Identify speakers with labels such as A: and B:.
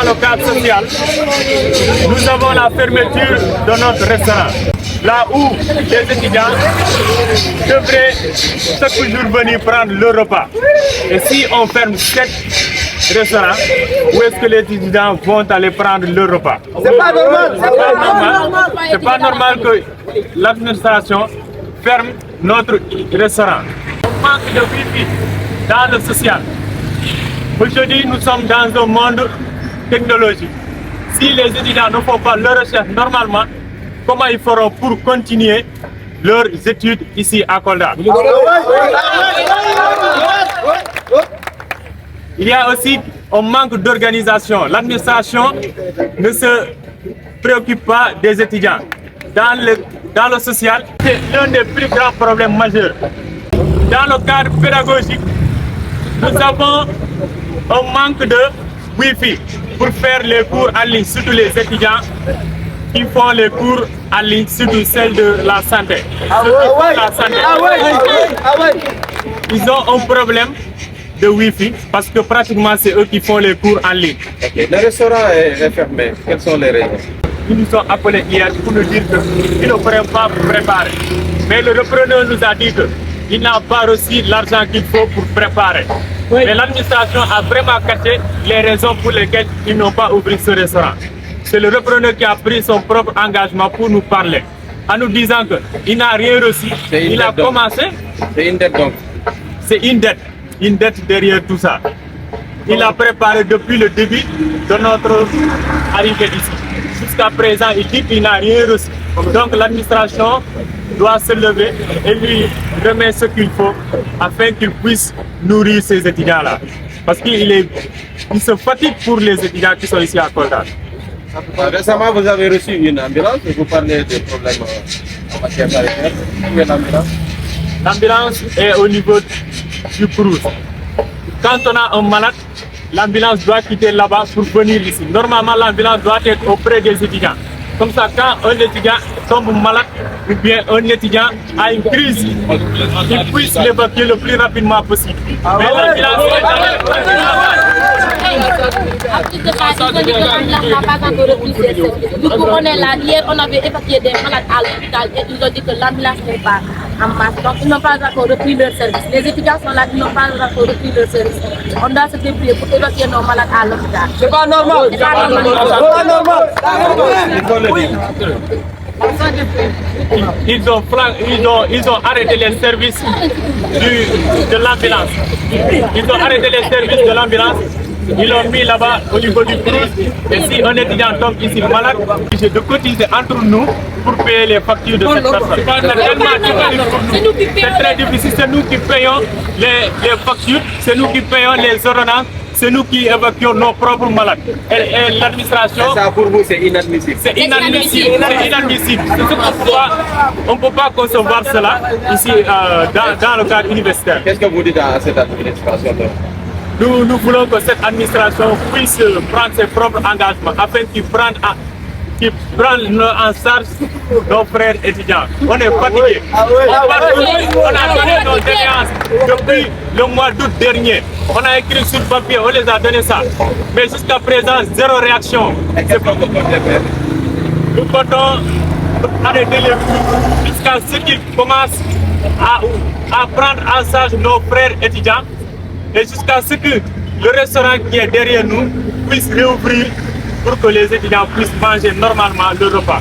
A: dans le cadre social, nous avons la fermeture de notre restaurant. Là où les étudiants devraient chaque jour venir prendre leur repas. Et si on ferme 7 restaurants, où est-ce que les étudiants vont aller prendre leur repas?
B: C'est pas normal.
A: C'est pas normal que l'administration ferme notre restaurant. On manque de wifi dans le social. Aujourd'hui, nous sommes dans un monde technologique. Si les étudiants ne font pas leur recherche normalement, comment ils feront pour continuer leurs études ici à Kolda? Il y a aussi un manque d'organisation. L'administration ne se préoccupe pas des étudiants. Dans le social, c'est l'un des plus grands problèmes majeurs. Dans le cadre pédagogique, nous avons un manque de Wi-Fi pour faire les cours en ligne, surtout les étudiants qui font les cours en ligne, surtout celles de la santé. Ils ont un problème de Wi-Fi parce que pratiquement c'est eux qui font les cours en ligne.
C: Okay. Le restaurant est fermé. Quelles sont les raisons?
A: Ils nous ont appelés hier pour nous dire qu'ils ne pourraient pas préparer. Mais le repreneur nous a dit qu'il n'a pas reçu l'argent qu'il faut pour préparer. Oui. Mais l'administration a vraiment caché les raisons pour lesquelles ils n'ont pas ouvert ce restaurant. C'est le repreneur qui a pris son propre engagement pour nous parler, en nous disant qu'il n'a rien reçu. Il a commencé.
C: C'est une dette donc.
A: C'est une dette derrière tout ça. Il a préparé depuis le début de notre arrivée ici. Jusqu'à présent, il dit qu'il n'a rien reçu. Donc l'administration doit se lever et lui remettre ce qu'il faut afin qu'il puisse nourrir ces étudiants-là. Parce qu'il se fatigue pour les étudiants qui sont ici à Kolda.
C: Récemment, vous avez reçu une ambulance et vous parlez des problèmes en matière sanitaire. Où est l'ambulance?
A: L'ambulance est au niveau du Crous. Quand on a un malade, l'ambulance doit quitter là-bas pour venir ici. Normalement, l'ambulance doit être auprès des étudiants. Comme ça, quand un étudiant tombe malade ou bien un étudiant a une crise, il puisse l'évacuer le plus rapidement possible. Mais l'ambulance est
D: on est là, hier on avait évacué des malades à l'hôpital et ils ont dit que l'ambulance n'est pas en masse. Donc ils n'ont pas encore repris leur service. Les étudiants sont là, ils n'ont pas encore repris leur service. On doit se débrouiller pour évacuer nos malades à l'hôpital.
B: C'est pas normal. C'est pas normal.
A: Ils ont arrêté les services de l'ambulance. Ils ont arrêté les services de l'ambulance. Ils l'ont mis là-bas au niveau du Crous. Et si un étudiant tombe ici malade, c'est de cotiser entre nous pour payer les factures de cette personne. C'est très difficile, c'est nous qui payons les factures, c'est nous qui payons les ordonnances, c'est nous qui évacuons nos propres malades. Et l'administration...
C: Ça pour vous, c'est inadmissible.
A: C'est inadmissible. C'est inadmissible. On ne peut pas concevoir cela ici dans le cadre universitaire.
C: Qu'est-ce que vous dites à cette administration?
A: Nous voulons que cette administration puisse prendre ses propres engagements afin qu'ils prennent en charge nos frères étudiants. On est fatigués. On a donné nos déléances depuis le mois d'août dernier. On a écrit sur papier, on les a donné ça. Mais jusqu'à présent, zéro réaction.
C: Qu'est-ce que vous comptez faire?
A: Nous comptons arrêter les cours jusqu'à ce qu'ils commencent à prendre en charge nos frères étudiants et jusqu'à ce que le restaurant qui est derrière nous puisse réouvrir pour que les étudiants puissent manger normalement le repas.